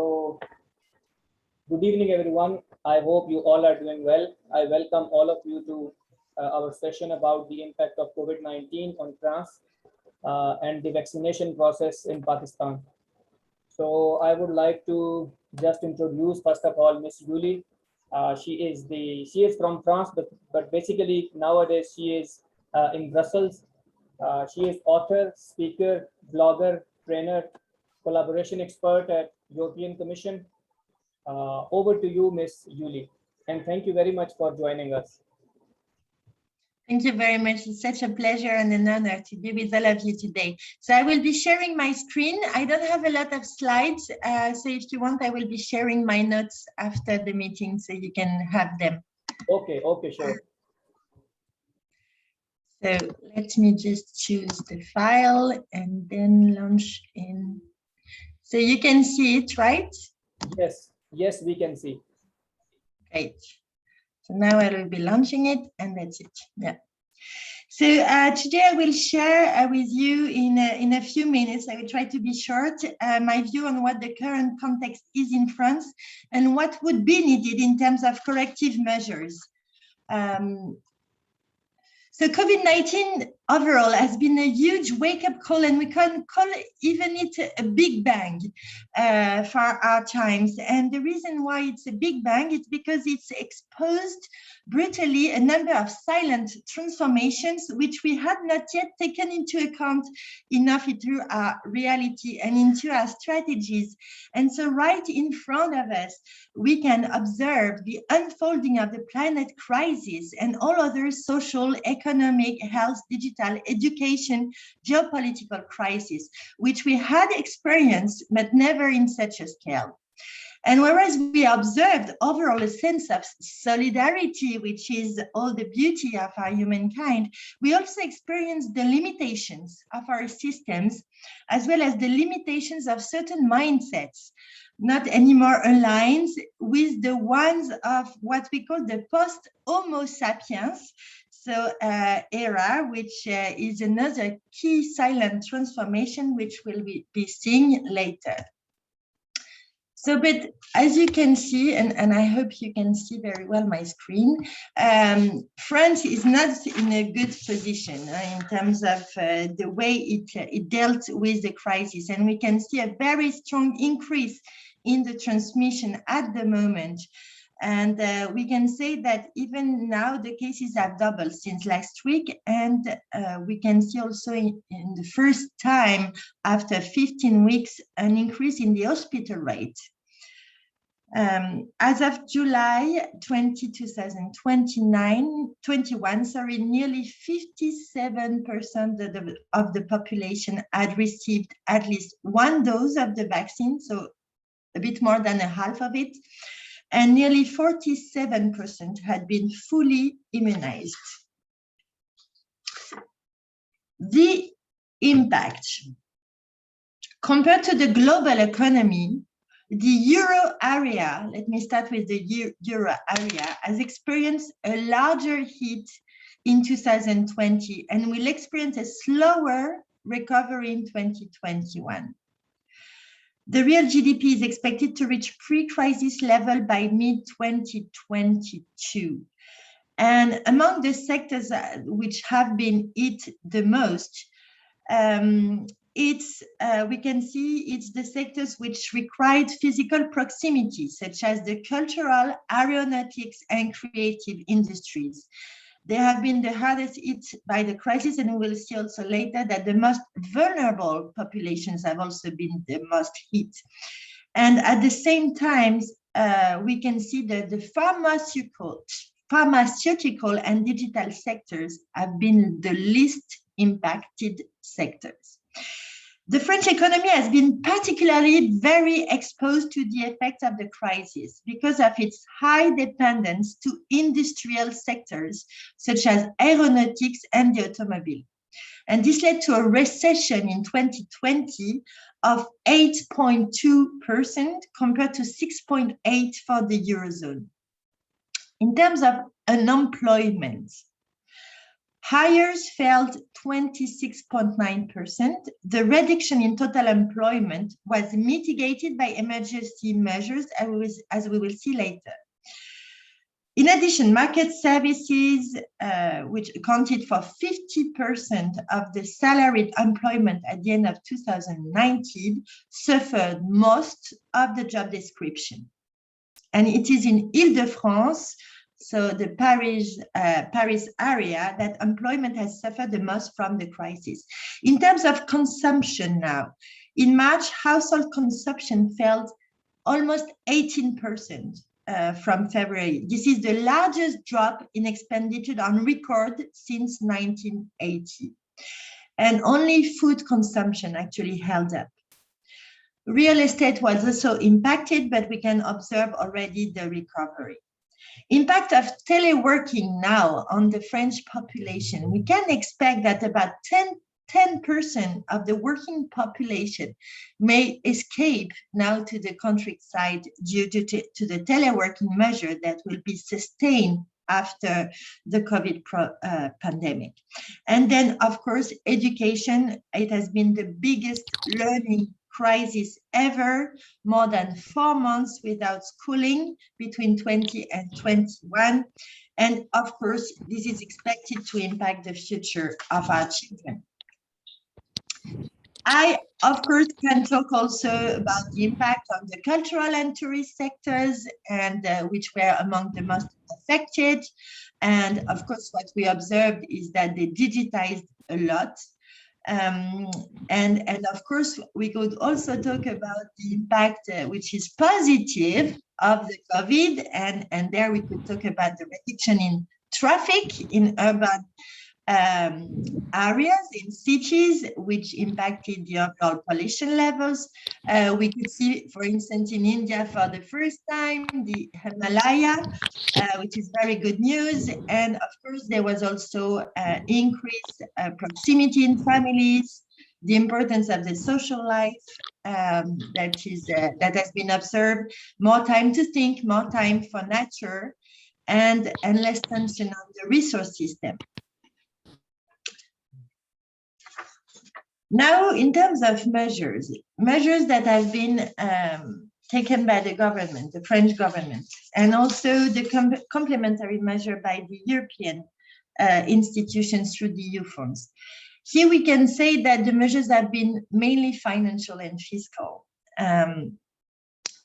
So, good evening, everyone. I hope you all are doing well. I welcome all of you to our session about the impact of COVID-19 on France and the vaccination process in Pakistan. So, I would like to just introduce first of all Miss Yuli. She is from France, but basically nowadays she is in Brussels. She is author, speaker, blogger, trainer, collaboration expert at European Commission. Over to you, Miss Yuli, and thank you very much for joining us. Thank you very much. It's such a pleasure and an honor to be with all of you today. So I will be sharing my screen. I don't have a lot of slides, so if you want, I will be sharing my notes after the meeting so you can have them. Okay, sure. So let me just choose the file and then launch in. So you can see it, right? Yes, we can see. Great. So now I will be launching it, and that's it. Yeah. So today I will share with you in a few minutes. I will try to be short. My view on what the current context is in France and what would be needed in terms of corrective measures. So COVID-19 overall has been a huge wake-up call, and we can call even it a big bang for our times. And the reason why it's a big bang is because it's exposed brutally a number of silent transformations which we had not yet taken into account enough into our reality and into our strategies. And so right in front of us, we can observe the unfolding of the climate crisis and all other social, economic, health, digital, education, geopolitical crises, which we had experienced, but never in such a scale. And whereas we observed overall a sense of solidarity, which is all the beauty of our humankind, we also experienced the limitations of our systems, as well as the limitations of certain mindsets, not anymore aligned with the ones of what we call the post-Homo sapiens, so era, which is another key silent transformation, which we'll be seeing later. So, but as you can see, and I hope you can see very well my screen, France is not in a good position in terms of the way it dealt with the crisis. And we can see a very strong increase in the transmission at the moment. And we can say that even now the cases have doubled since last week. And we can see also in the first time after 15 weeks, an increase in the hospital rate. As of July 2021, nearly 57% of the population had received at least one dose of the vaccine, so a bit more than a half of it. And nearly 47% had been fully immunized. The impact compared to the global economy, the euro area, let me start with the euro area, has experienced a larger hit in 2020 and will experience a slower recovery in 2021. The real GDP is expected to reach pre-crisis level by mid-2022. And among the sectors which have been hit the most, we can see it's the sectors which required physical proximity, such as the cultural, aeronautics, and creative industries. They have been the hardest hit by the crisis, and we will see also later that the most vulnerable populations have also been the most hit. And at the same time, we can see that the pharmaceutical and digital sectors have been the least impacted sectors. The French economy has been particularly very exposed to the effects of the crisis because of its high dependence to industrial sectors such as aeronautics and the automobile. And this led to a recession in 2020 of 8.2% compared to 6.8% for the Eurozone. In terms of unemployment, Hires fell 26.9%. The reduction in total employment was mitigated by emergency measures, as we will see later. In addition, market services, which accounted for 50% of the salaried employment at the end of 2019, suffered most of the job description. And it is in Île-de-France, so the Paris area, that employment has suffered the most from the crisis. In terms of consumption now, in March, household consumption fell almost 18%. From February. This is the largest drop in expenditure on record since 1980. And only food consumption actually held up. Real estate was also impacted, but we can observe already the recovery. Impact of teleworking now on the French population. We can expect that about 10% of the working population may escape now to the countryside due to the teleworking measure that will be sustained after the COVID pandemic. And then, of course, education, it has been the biggest learning crisis ever, more than 4 months without schooling between 20 and 21. And of course, this is expected to impact the future of our children. I, of course, can talk also about the impact on the cultural and tourist sectors, and which were among the most affected. And of course, what we observed is that they digitized a lot. And of course, we could also talk about the impact, which is positive, of the COVID. And there we could talk about the reduction in traffic in urban areas, in cities, which impacted the overall pollution levels. We could see, for instance, in India for the first time, the Himalaya, which is very good news. And of course, there was also increased proximity in families, the importance of the social life that has been observed, more time to think, more time for nature, and less tension on the resource system. Now, in terms of measures that have been taken by the government, the French government, and also the complementary measure by the European institutions through the EU funds. Here we can say that the measures have been mainly financial and fiscal.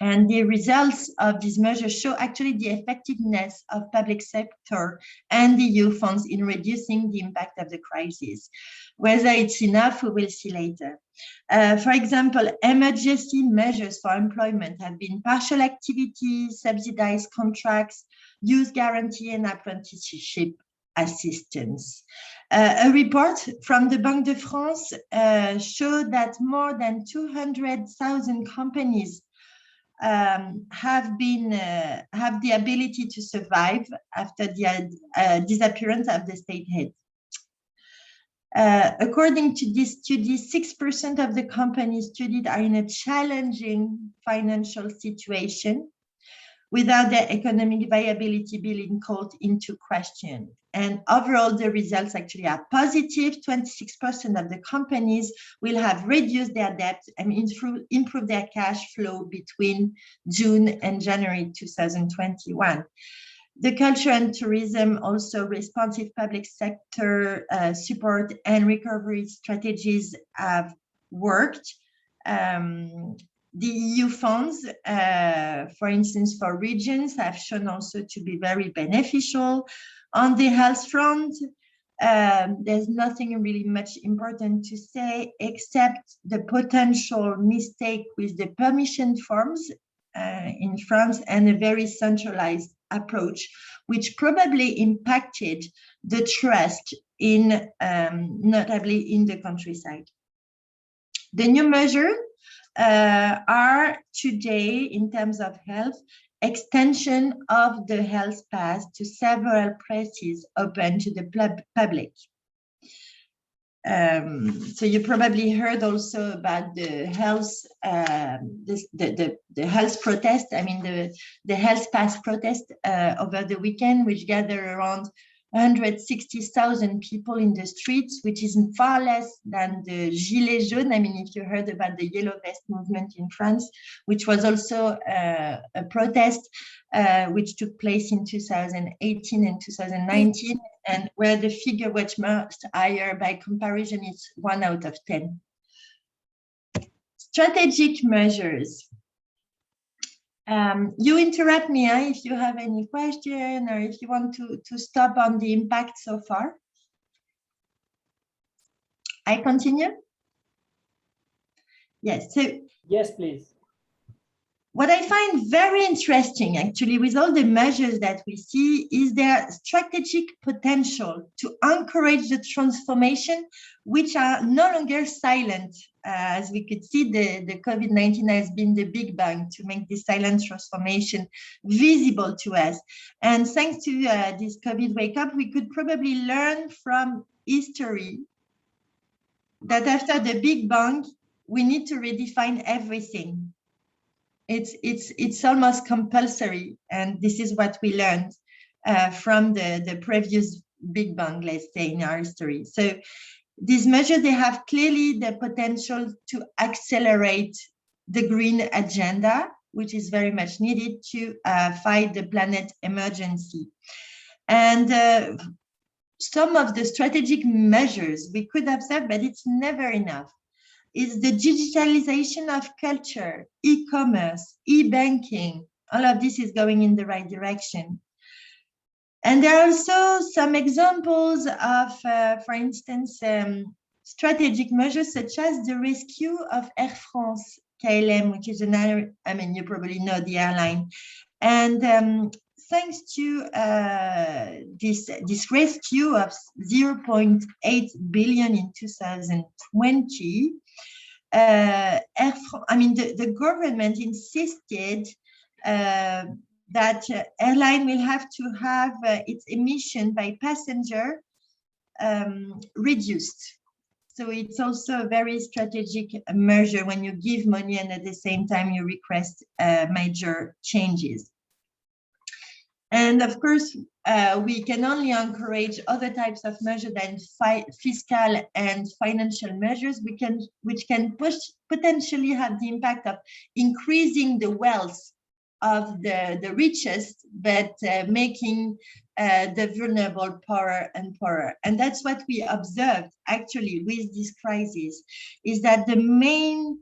And the results of these measures show actually the effectiveness of public sector and the EU funds in reducing the impact of the crisis. Whether it's enough, we will see later. For example, emergency measures for employment have been partial activity, subsidized contracts, youth guarantee, and apprenticeship assistance. A report from the Banque de France showed that more than 200,000 companies have the ability to survive after the disappearance of the state head. According to this study, 6% of the companies studied are in a challenging financial situation without their economic viability being called into question. And overall, the results actually are positive. 26% of the companies will have reduced their debt and improve their cash flow between June and January 2021. The culture and tourism, also responsive public sector support and recovery strategies have worked. The EU funds, for instance, for regions, have shown also to be very beneficial. On the health front, there's nothing really much important to say, except the potential mistake with the permission forms in France and a very centralized approach, which probably impacted the trust in, notably in the countryside. The new measures are today, in terms of health, extension of the health pass to several places open to the public. So you probably heard also about the health, the health protest. I mean the health pass protest over the weekend, which gathered around 160,000 people in the streets, which is far less than the Gilets jaunes. I mean, if you heard about the Yellow Vest movement in France, which was also a protest which took place in 2018 and 2019, and where the figure was much higher by comparison, it's 1 out of 10. Strategic measures. You interrupt me if you have any question or if you want to stop on the impact so far. I continue? Yes. So yes, please. What I find very interesting, actually, with all the measures that we see, is their strategic potential to encourage the transformation, which are no longer silent. As we could see, the COVID-19 has been the big bang to make this silent transformation visible to us. And thanks to this COVID wake up, we could probably learn from history that after the big bang, we need to redefine everything. It's almost compulsory, and this is what we learned from the previous Big Bang, let's say, in our history. So these measures, they have clearly the potential to accelerate the green agenda, which is very much needed to fight the planet emergency. And some of the strategic measures we could observe, but it's never enough, is the digitalization of culture, e-commerce, e-banking. All of this is going in the right direction. And there are also some examples of, for instance, strategic measures such as the rescue of Air France KLM, which is another, I mean, you probably know the airline. And thanks to this rescue of 0.8 billion in 2020, the government insisted that airline will have to have its emission by passenger reduced. So it's also a very strategic measure when you give money and at the same time you request major changes. And of course, we can only encourage other types of measures than fiscal and financial measures, which can potentially have the impact of increasing the wealth of the richest, but making the vulnerable poorer and poorer. And that's what we observed actually with this crisis, is that the main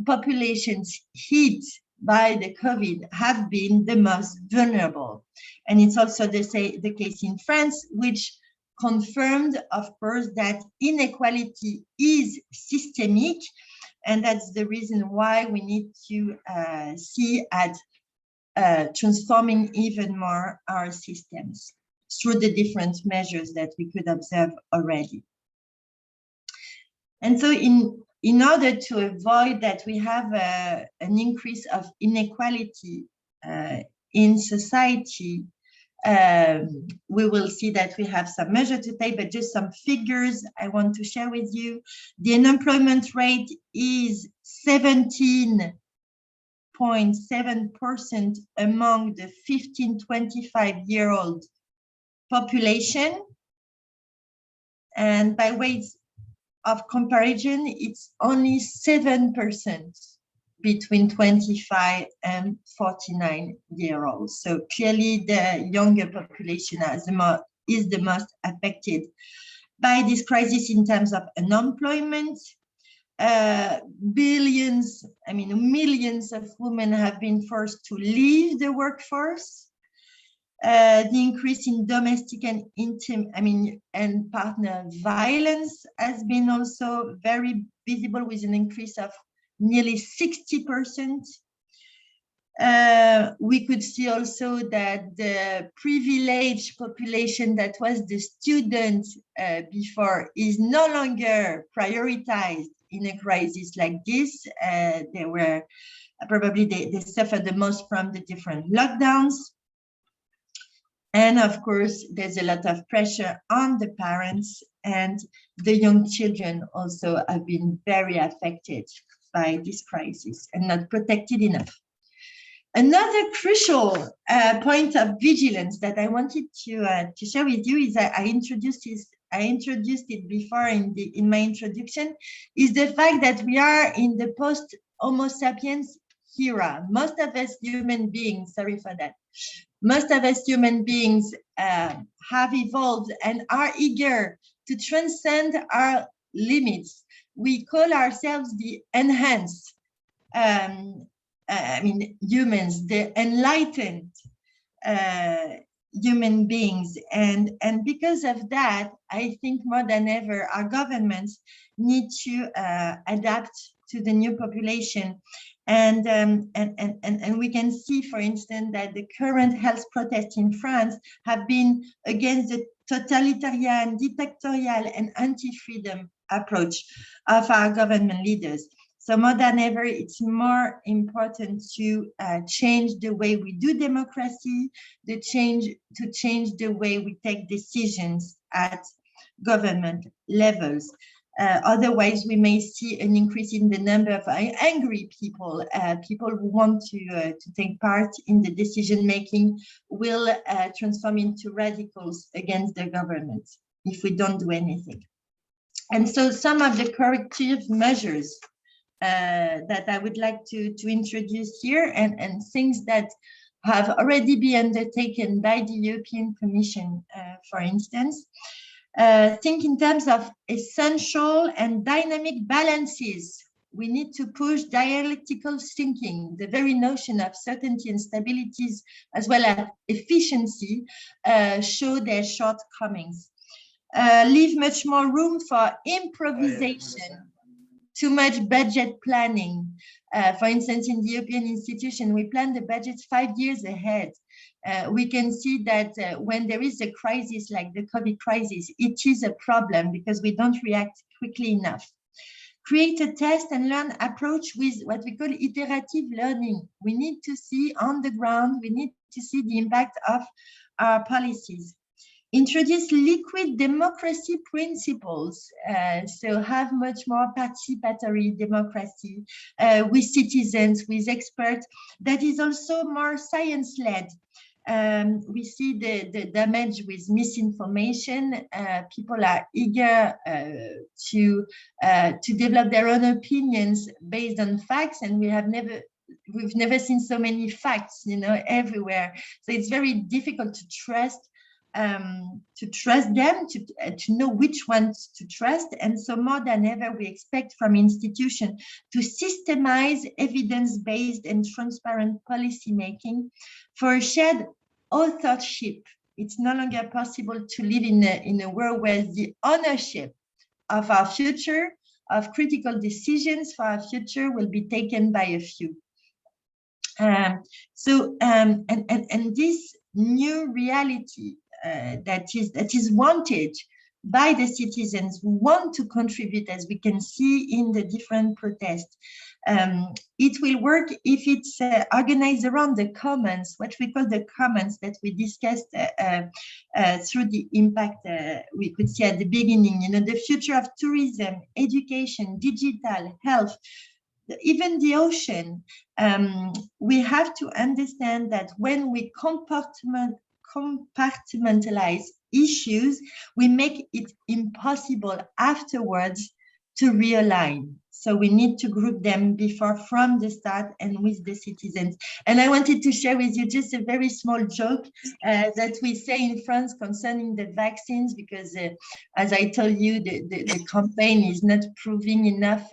populations hit by the COVID have been the most vulnerable. And it's also the case in France, which confirmed, of course, that inequality is systemic. And that's the reason why we need to see at transforming even more our systems through the different measures that we could observe already. And so in order to avoid that we have an increase of inequality in society, we will see that we have some measure to take, but just some figures I want to share with you. The unemployment rate is 17.7% among the 15-25-year-old population. And by way of comparison, it's only 7% between 25 and 49-year-olds. So clearly the younger population is the most affected by this crisis in terms of unemployment. Millions of women have been forced to leave the workforce. The increase in domestic and and partner violence has been also very visible, with an increase of nearly 60%. We could see also that the privileged population that was the student before is no longer prioritized in a crisis like this. They were probably they suffered the most from the different lockdowns. And of course, there's a lot of pressure on the parents, and the young children also have been very affected by this crisis and not protected enough. Another crucial point of vigilance that I wanted to share with you is that I introduced it before in my introduction, is the fact that we are in the post Homo sapiens era. Most of us human beings, sorry for that, most of us human beings have evolved and are eager to transcend our limits. We call ourselves the enhanced. Humans, the enlightened human beings. And because of that, I think more than ever, our governments need to adapt to the new population. And we can see, for instance, that the current health protests in France have been against the totalitarian, dictatorial, and anti-freedom approach of our government leaders. So more than ever, it's more important to change the way we do democracy, to change the way we take decisions at government levels. Otherwise, we may see an increase in the number of angry people. People who want to take part in the decision making will transform into radicals against the government if we don't do anything. And so some of the corrective measures that I would like to introduce here, and things that have already been undertaken by the European Commission, for instance. Think in terms of essential and dynamic balances. We need to push dialectical thinking. The very notion of certainty and stabilities, as well as efficiency, show their shortcomings. Leave much more room for improvisation. Too much budget planning. For instance, in the European institution, we plan the budgets 5 years ahead. We can see that when there is a crisis like the COVID crisis, it is a problem because we don't react quickly enough. Create a test and learn approach with what we call iterative learning. We need to see on the ground, we need to see the impact of our policies. Introduce liquid democracy principles, so have much more participatory democracy with citizens, with experts, that is also more science-led. We see the damage with misinformation. People are eager to develop their own opinions based on facts, and we've never seen so many facts, everywhere. So it's very difficult to trust them, to know which ones to trust. And so more than ever, we expect from institutions to systemize evidence-based and transparent policy making for shared authorship. It's no longer possible to live in a world where the ownership of our future, of critical decisions for our future, will be taken by a few. And this new reality that is wanted by the citizens who want to contribute, as we can see in the different protests. It will work if it's organized around the commons, what we call the commons that we discussed through the impact we could see at the beginning, the future of tourism, education, digital, health, even the ocean. We have to understand that when we compartmentalize issues, we make it impossible afterwards to realign. So we need to group them from the start and with the citizens. And I wanted to share with you just a very small joke that we say in France concerning the vaccines, because as I told you, the campaign is not proving enough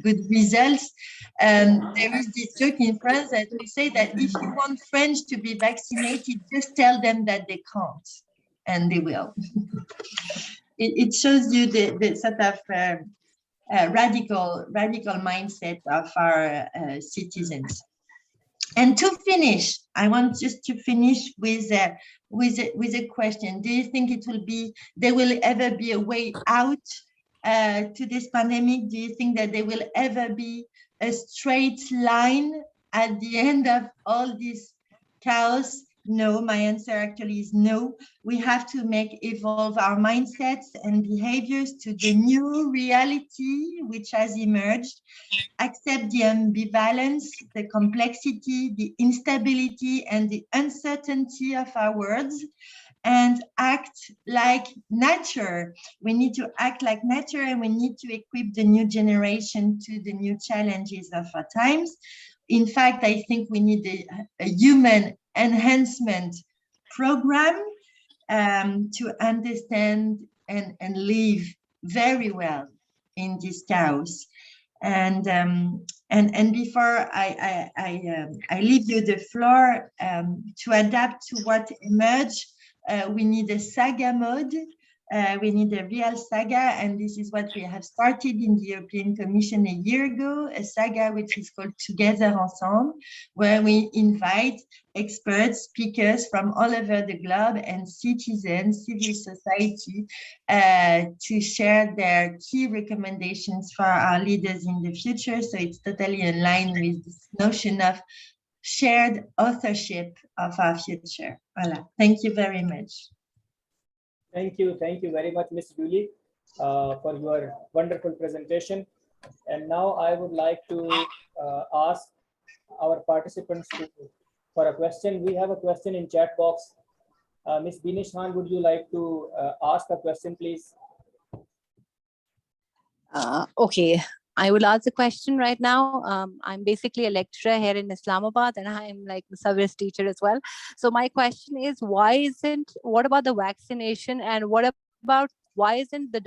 good results. There is this joke in France that we say that if you want French to be vaccinated, just tell them that they can't, and they will. It shows you the sort of radical mindset of our citizens. And to finish, I want just to finish with a question. Do you think there will ever be a way out to this pandemic? Do you think that there will ever be a straight line at the end of all this chaos? No, my answer actually is no. We have to evolve our mindsets and behaviors to the new reality which has emerged, accept the ambivalence, the complexity, the instability, and the uncertainty of our worlds, and act like nature. We need to act like nature, and we need to equip the new generation to the new challenges of our times. In fact, I think we need a human enhancement program to understand and live very well in this chaos. And before I leave you the floor, to adapt to what emerged, we need a saga mode. We need a real saga, and this is what we have started in the European Commission a year ago, a saga which is called Together Ensemble, where we invite experts, speakers from all over the globe, and citizens, civil society, to share their key recommendations for our leaders in the future. So it's totally in line with this notion of shared authorship of our future. Voilà. Thank you very much. Thank you very much, Ms. Julie, for your wonderful presentation. And now I would like to ask our participants for a question. We have a question in chat box. Ms. Binish Khan, would you like to ask a question, please? Okay, I will ask the question right now. I'm basically a lecturer here in Islamabad, and I'm like the service teacher as well. So my question is, what about the vaccination, and why isn't the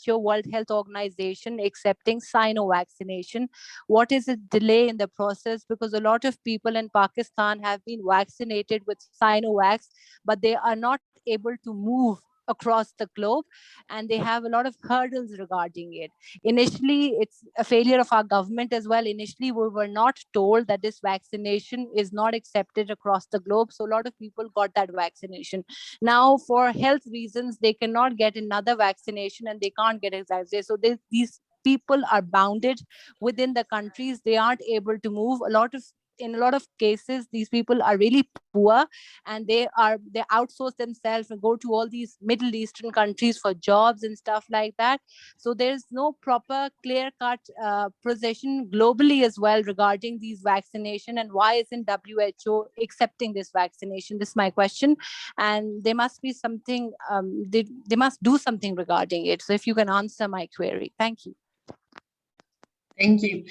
WHO, World Health Organization, accepting Sino vaccination? What is the delay in the process? Because a lot of people in Pakistan have been vaccinated with Sinovac, but they are not able to move across the globe, and they have a lot of hurdles regarding it. Initially, it's a failure of our government as well. Initially, we were not told that this vaccination is not accepted across the globe, so a lot of people got that vaccination. Now, for health reasons, they cannot get another vaccination, and they can't get exactly. So these people are bounded within the countries. They aren't able to move. In a lot of cases, these people are really poor, and they outsource themselves and go to all these Middle Eastern countries for jobs and stuff like that. So there's no proper clear cut position globally as well regarding these vaccination, and why isn't WHO accepting this vaccination? This is my question, and there must be something, they must do something regarding it. So if you can answer my query. Thank you. Thank you.